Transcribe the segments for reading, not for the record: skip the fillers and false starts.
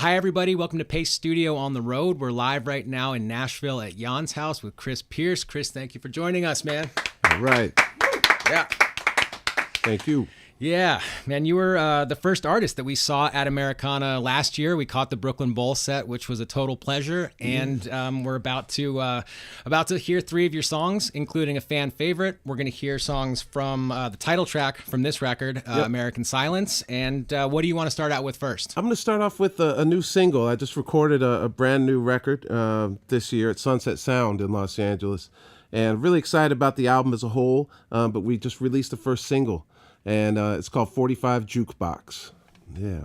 Hi, everybody. Welcome to Pace Studio on the Road. We're live right now in Nashville at Jaan's house with Chris Pierce. Chris, thank you for joining us, man. All right. Yeah. Thank you. Yeah, man, you were the first artist that we saw at Americana last year. We caught the Brooklyn Bowl set, which was a total pleasure, and we're about to hear 3 of your songs, including a fan favorite. We're going to hear songs from the title track from this record, American Silence. And what do you want to start out with first? I'm going to start off with a new single. I just recorded a brand new record this year at Sunset Sound in Los Angeles, and really excited about the album as a whole. But we just released the first single. And it's called 45 Jukebox. Yeah.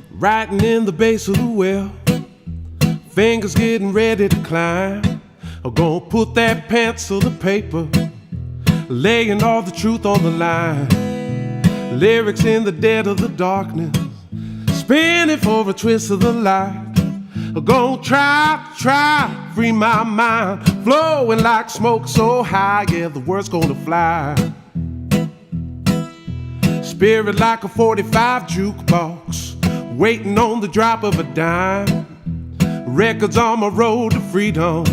Writing in the base of the well, fingers getting ready to climb. I'm gonna put that pencil to paper, laying all the truth on the line. Lyrics in the dead of the darkness, spinning for a twist of the light. I'm gonna try, free my mind, flowing like smoke so high, yeah, the word's gonna fly. Spirit like a 45 jukebox, waiting on the drop of a dime. Records on my road to freedom.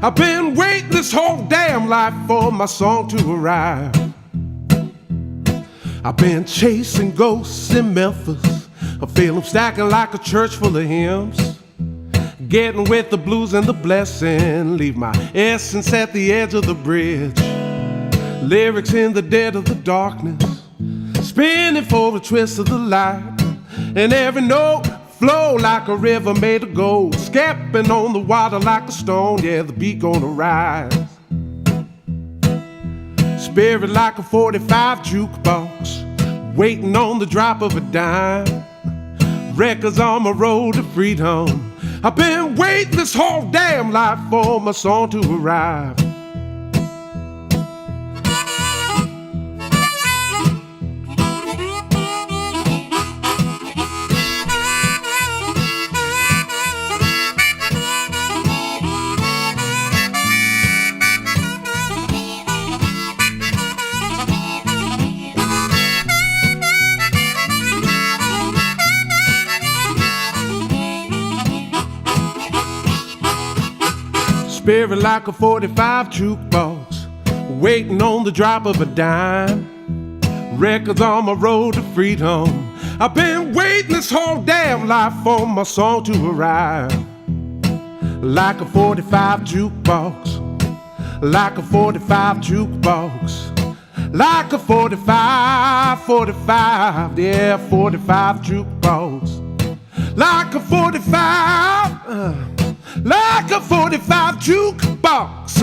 I've been waiting this whole damn life for my song to arrive. I've been chasing ghosts in Memphis. I feel them stacking like a church full of hymns. Getting with the blues and the blessing, leave my essence at the edge of the bridge. Lyrics in the dead of the darkness, spinning for a twist of the light. And every note flow like a river made of gold, stepping on the water like a stone, yeah, the beat gonna rise. Spirit like a 45 jukebox, waiting on the drop of a dime. Records on my road to freedom. I've been waiting this whole damn life for my song to arrive. Spirit like a 45 jukebox, waiting on the drop of a dime. Records on my road to freedom. I've been waiting this whole damn life for my song to arrive. Like a 45 jukebox, like a 45 jukebox, like a 45, yeah, 45 jukebox. Like a 45, like a 45 jukebox,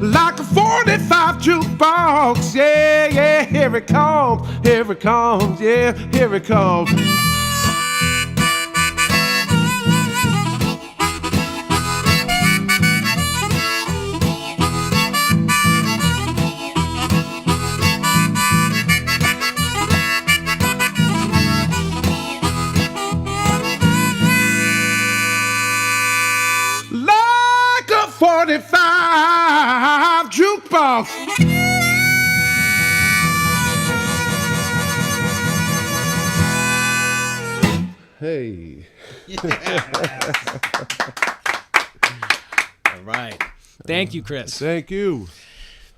like a 45 jukebox, yeah, here it comes, yeah, here it comes. Like a 45 jukebox. Hey. All right. Thank you, Chris. Thank you.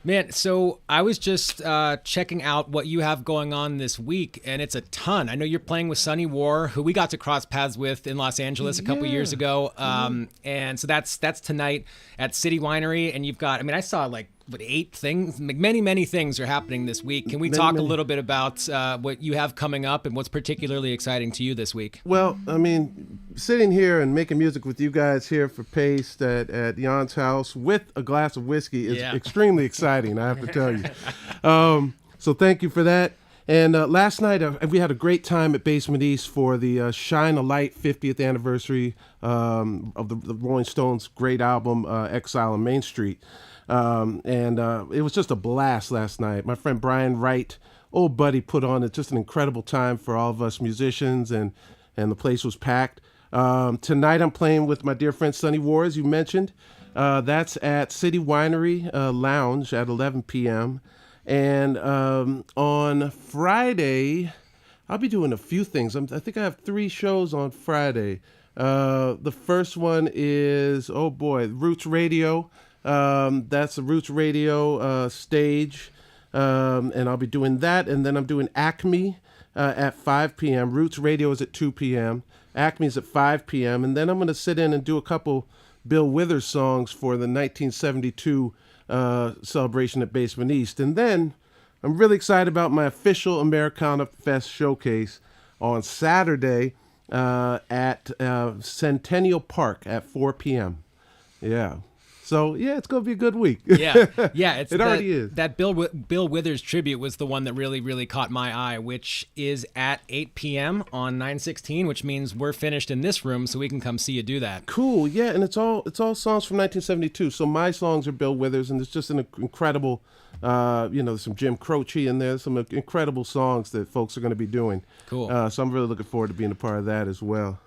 Man, so I was just checking out what you have going on this week, and it's a ton. I know you're playing with Sunny War, who we got to cross paths with in Los Angeles a couple years ago. And so that's tonight at City Winery, and you've got, I mean, I saw like, 8 things, many things are happening this week. Can we talk a little bit about what you have coming up and what's particularly exciting to you this week? Well, I mean, sitting here and making music with you guys here for Paste at Jaan's house with a glass of whiskey is extremely exciting, I have to tell you. So thank you for that. And last night we had a great time at Basement East for the Shine a Light 50th anniversary of the Rolling Stones' great album, Exile on Main Street. And it was just a blast last night. My friend Brian Wright, old buddy, put on just an incredible time for all of us musicians, and the place was packed. Tonight I'm playing with my dear friend Sunny War, as you mentioned. That's at City Winery Lounge at 11 p.m. And on Friday, I'll be doing a few things. I think I have 3 shows on Friday. The first one is, Roots Radio. That's the Roots Radio stage. And I'll be doing that. And then I'm doing Acme at 5 p.m. Roots Radio is at 2 p.m. Acme's at 5 p.m. And then I'm going to sit in and do a couple Bill Withers songs for the 1972 celebration at Basement East. And then I'm really excited about my official Americana Fest showcase on Saturday at Centennial Park at 4 p.m. Yeah. So, yeah, it's going to be a good week. Yeah. It already is. That Bill Withers tribute was the one that really, really caught my eye, which is at 8 p.m. on 9/16, which means we're finished in this room, so we can come see you do that. Cool, yeah, and it's all songs from 1972. So my songs are Bill Withers, and it's just an incredible, there's some Jim Croce in there, some incredible songs that folks are going to be doing. Cool. So I'm really looking forward to being a part of that as well.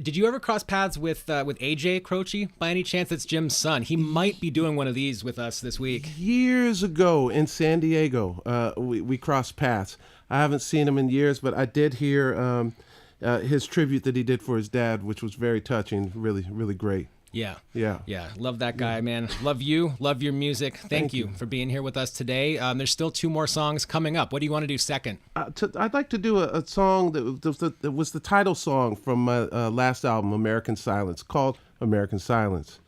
Did you ever cross paths with AJ Croce by any chance? That's Jim's son. He might be doing one of these with us this week. Years ago in San Diego, we crossed paths. I haven't seen him in years, but I did hear his tribute that he did for his dad, which was very touching, really, really great. Yeah. Yeah. Love that guy, man. Love you. Love your music. Thank you for being here with us today. There's still 2 more songs coming up. What do you want to do second? I'd like to do a song that was the title song from my last album, American Silence, called American Silence.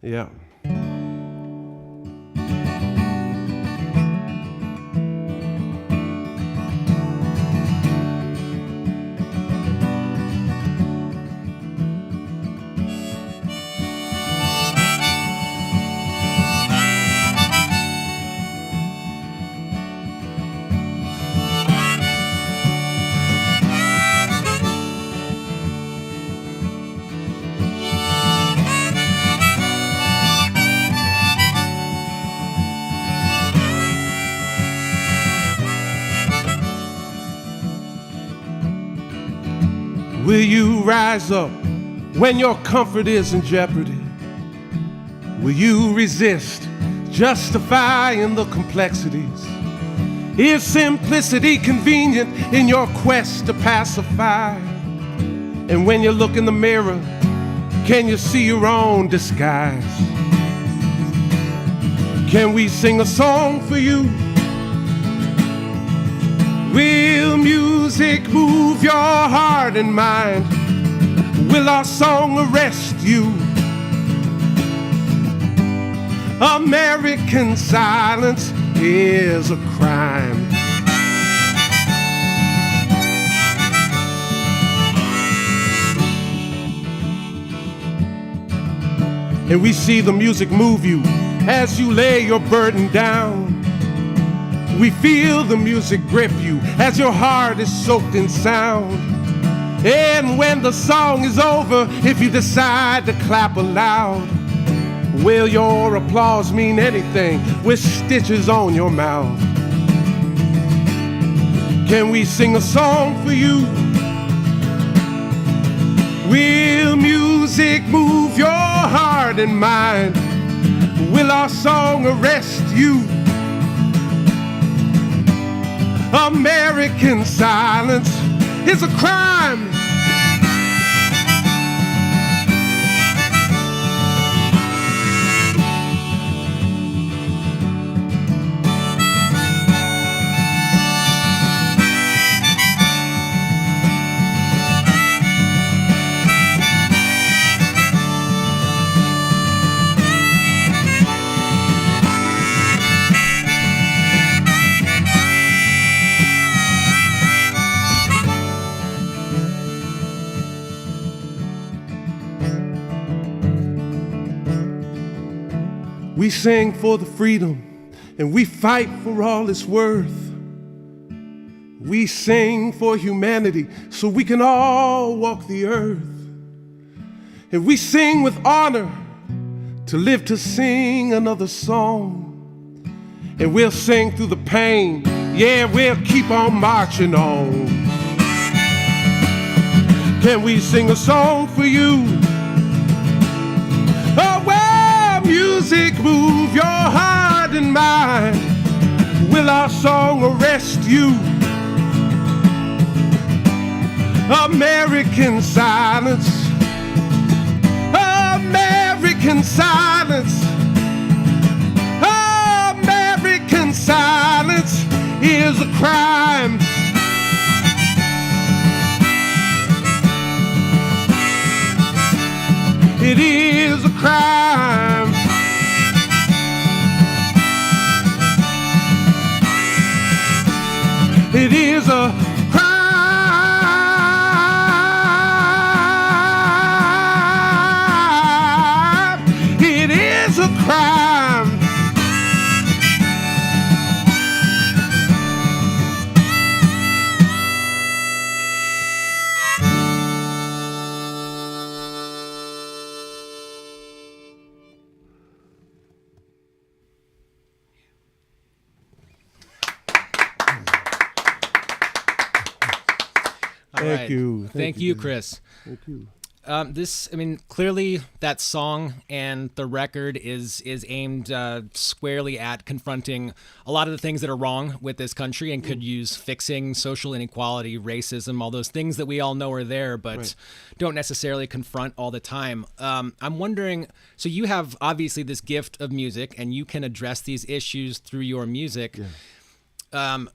Yeah. Will you rise up when your comfort is in jeopardy? Will you resist justifying the complexities? Is simplicity convenient in your quest to pacify? And when you look in the mirror, can you see your own disguise? Can we sing a song for you? Will music move your heart and mind? Will our song arrest you? American silence is a crime. And we see the music move you as you lay your burden down. We feel the music grip you as your heart is soaked in sound. And when the song is over, if you decide to clap aloud, will your applause mean anything with stitches on your mouth? Can we sing a song for you? Will music move your heart and mind? Will our song arrest you? American silence is a crime. We sing for the freedom and we fight for all it's worth. We sing for humanity so we can all walk the earth. And we sing with honor to live to sing another song. And we'll sing through the pain, yeah, we'll keep on marching on. Can we sing a song for you? Oh, well, music move your heart and mind. Will our song arrest you? American silence, American silence, American silence is a crime. It is a crime. It is a crime. It is a crime. Thank you. Thank you, Chris. Thank you. Clearly that song and the record is aimed squarely at confronting a lot of the things that are wrong with this country and could use fixing: social inequality, racism, all those things that we all know are there, but don't necessarily confront all the time. I'm wondering, so you have obviously this gift of music and you can address these issues through your music. Yeah.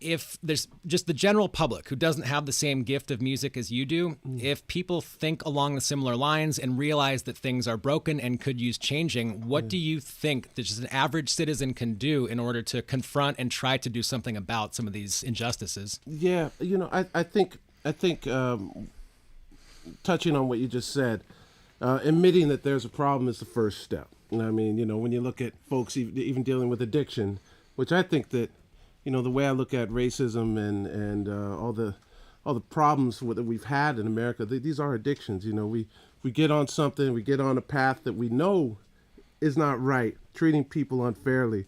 If there's just the general public who doesn't have the same gift of music as you do, if people think along the similar lines and realize that things are broken and could use changing, what do you think that just an average citizen can do in order to confront and try to do something about some of these injustices? Yeah, I think touching on what you just said, admitting that there's a problem is the first step. I mean, when you look at folks even dealing with addiction, which I think that, the way I look at racism and all the problems that we've had in America, these are addictions. We get on something, we get on a path that we know is not right, treating people unfairly,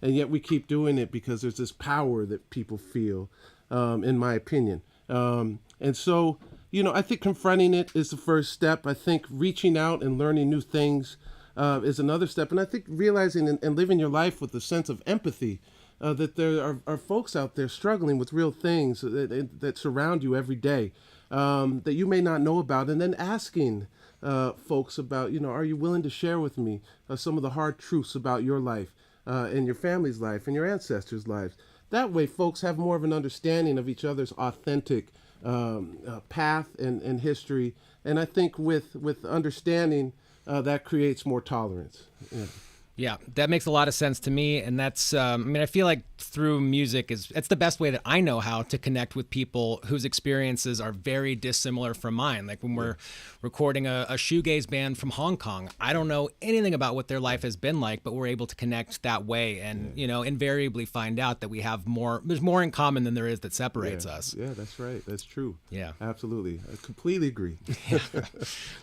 and yet we keep doing it because there's this power that people feel, in my opinion. And so, I think confronting it is the first step. I think reaching out and learning new things is another step. And I think realizing and living your life with a sense of empathy, that there are folks out there struggling with real things that surround you every day, that you may not know about, and then asking folks about, are you willing to share with me some of the hard truths about your life and your family's life and your ancestors' lives. That way folks have more of an understanding of each other's authentic path and history. And I think with understanding, that creates more tolerance. Yeah. Yeah, that makes a lot of sense to me. And that's, I feel like through music it's the best way that I know how to connect with people whose experiences are very dissimilar from mine. Like when we're recording a shoegaze band from Hong Kong, I don't know anything about what their life has been like, but we're able to connect that way and, invariably find out that there's more in common than there is that separates us. Yeah, that's right. That's true. Yeah. Absolutely. I completely agree.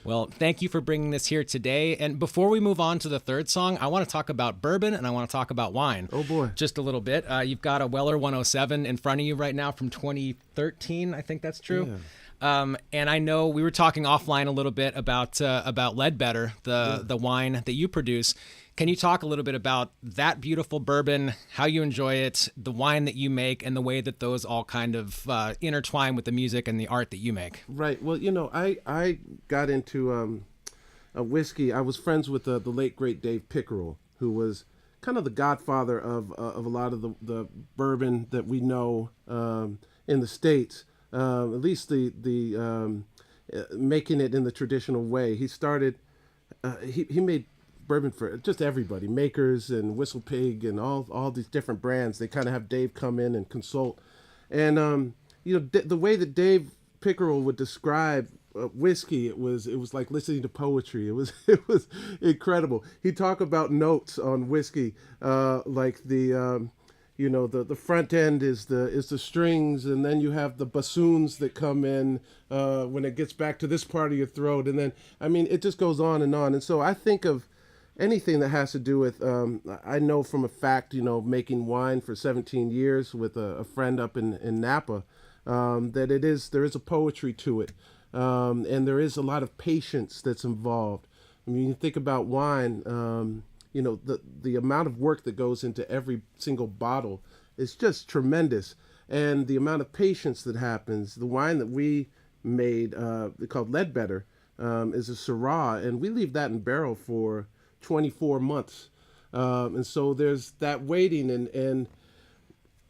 Well, thank you for bringing this here today. And before we move on to the third song, I want to talk about bourbon and I want to talk about wine. Oh boy. Just a little bit. You've got a Weller 107 in front of you right now from 2013. I think that's true. Yeah. And I know we were talking offline a little bit about Ledbetter, the wine that you produce. Can you talk a little bit about that beautiful bourbon, how you enjoy it, the wine that you make, and the way that those all kind of intertwine with the music and the art that you make? Right. Well, I got into a whiskey. I was friends with the late great Dave Pickerel, who was kind of the godfather of a lot of the bourbon that we know in the States. At least the making it in the traditional way. He started. He made bourbon for just everybody, makers and Whistle Pig and all these different brands. They kind of have Dave come in and consult, and the way that Dave Pickerel would describe whiskey, it was like listening to poetry. It was incredible. He'd talk about notes on whiskey, like the front end is the strings, and then you have the bassoons that come in when it gets back to this part of your throat, and then it just goes on. And so I think of anything that has to do with I know from a fact, making wine for 17 years with a friend up in Napa, that there is a poetry to it. And there is a lot of patience that's involved. You think about wine, the amount of work that goes into every single bottle is just tremendous. And the amount of patience that happens, the wine that we made, called Ledbetter, is a Syrah, and we leave that in barrel for 24 months. And so there's that waiting, and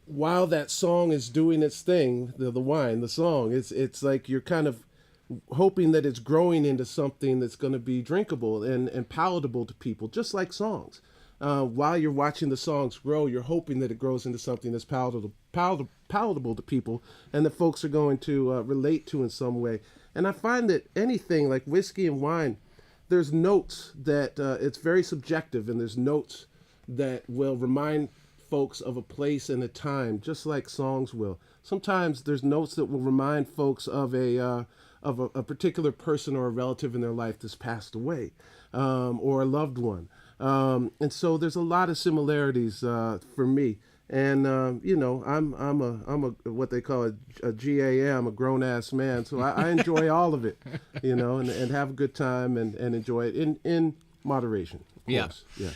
while that song is doing its thing, the wine, the song, it's like you're kind of hoping that it's growing into something that's going to be drinkable and palatable to people, just like songs. While you're watching the songs grow, you're hoping that it grows into something that's palatable to people and that folks are going to relate to in some way. And I find that anything like whiskey and wine, there's notes that it's very subjective, and there's notes that will remind folks of a place and a time, just like songs will. Sometimes there's notes that will remind folks of a particular person or a relative in their life that's passed away, or a loved one. And so there's a lot of similarities for me. And I'm a what they call a GAM, a grown ass man. So I enjoy all of it, and have a good time and enjoy it in moderation. Of course. Yeah.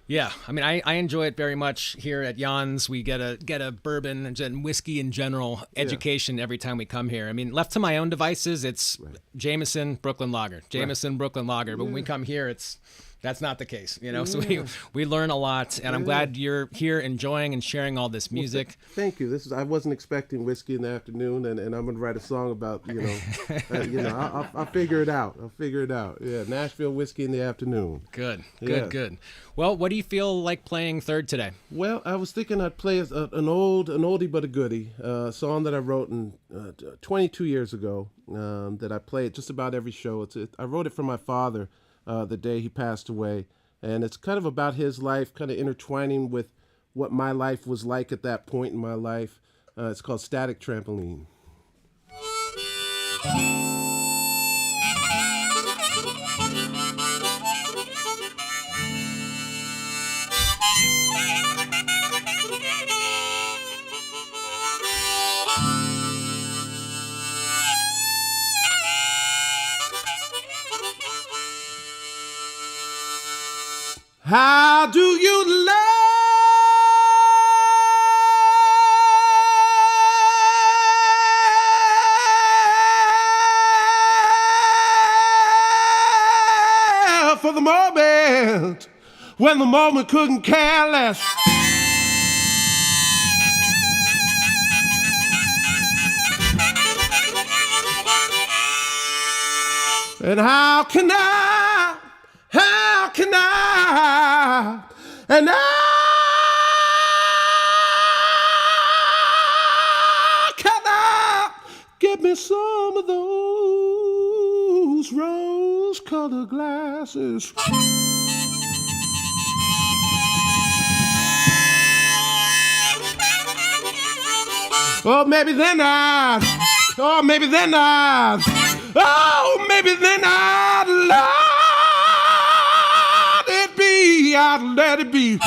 Yeah, I mean, I enjoy it very much here at Jaan's. We get a bourbon and whiskey in general education every time we come here. I mean, left to my own devices, it's Jameson, Brooklyn Lager, Brooklyn Lager. But when we come here, that's not the case, So we learn a lot, and I'm glad you're here enjoying and sharing all this music. Thank you. I wasn't expecting whiskey in the afternoon, and I'm gonna write a song about I'll figure it out. Yeah, Nashville whiskey in the afternoon. Good. Well, what do you feel like playing third today? Well, I was thinking I'd play an oldie but a goodie, song that I wrote 22 years ago, that I play at just about every show. I wrote it for my father. The day he passed away, and it's kind of about his life, kind of intertwining with what my life was like at that point in my life. It's called Static Trampoline. How do you love for the moment when the moment couldn't care less? And how can I, and can I get me some of those rose-colored glasses? Oh, maybe then I'd I'd let it be.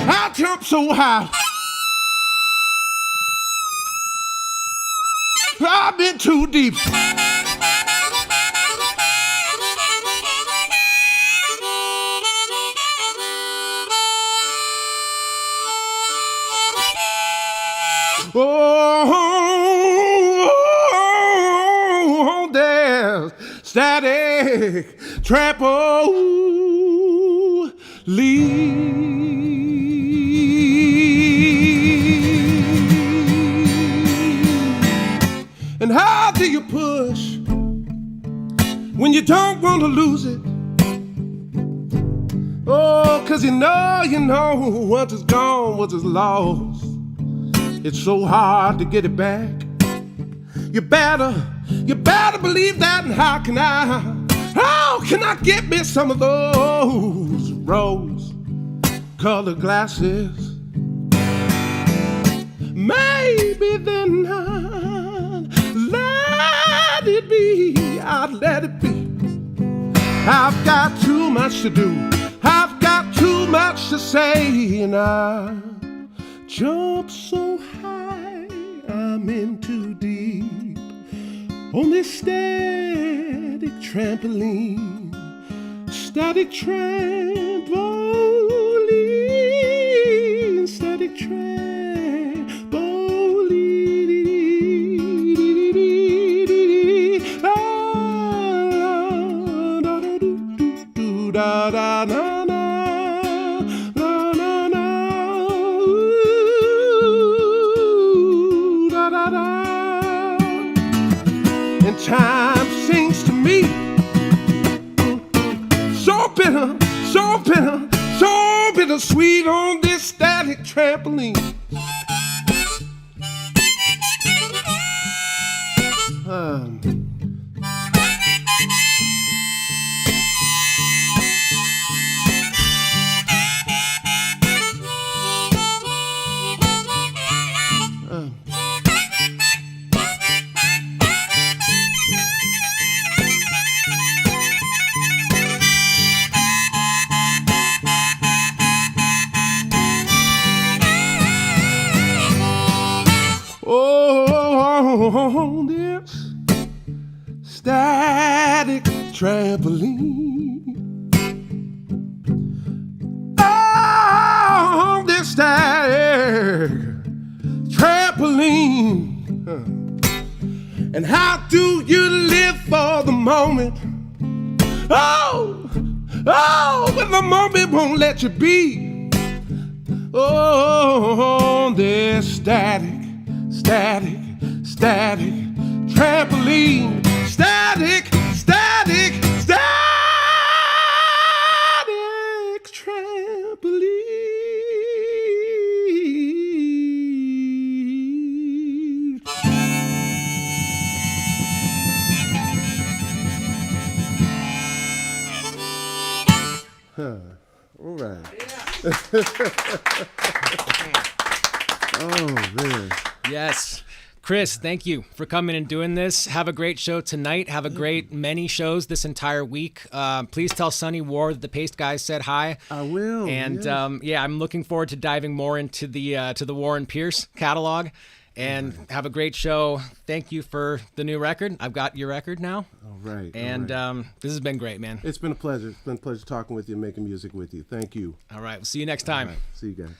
I jump so high, I've been too deep. Oh, there's static trampoline. And how do you push when you don't want to lose it? Oh, 'cause you know, once it's gone, once it's lost, it's so hard to get it back. You better believe that. And how can I get me some of those rose-colored glasses? Maybe then I'd let it be. I've got too much to do. I've got too much to say, and I jump so high, I'm in too deep on this static trampoline. Static trampoline, static trampoline. Da da na na na na na da da da. And time sings to me. So bitter, so bitter, so bittersweet on this static trampoline. On this static trampoline, on this static trampoline. And how do you live for the moment? Oh, when the moment won't let you be. Oh, on this static trampoline, static trampoline. All right. Oh, man. Yes. Chris, thank you for coming and doing this. Have a great show tonight. Have a great many shows this entire week. Please tell Sonny War that the Paste guys said hi. I will. And yes. I'm looking forward to diving more into the Warren Pierce catalog. And have a great show. Thank you for the new record. I've got your record now. All right. And this has been great, man. It's been a pleasure. It's been a pleasure talking with you and making music with you. Thank you. All right. We'll see you next time. All right. See you guys.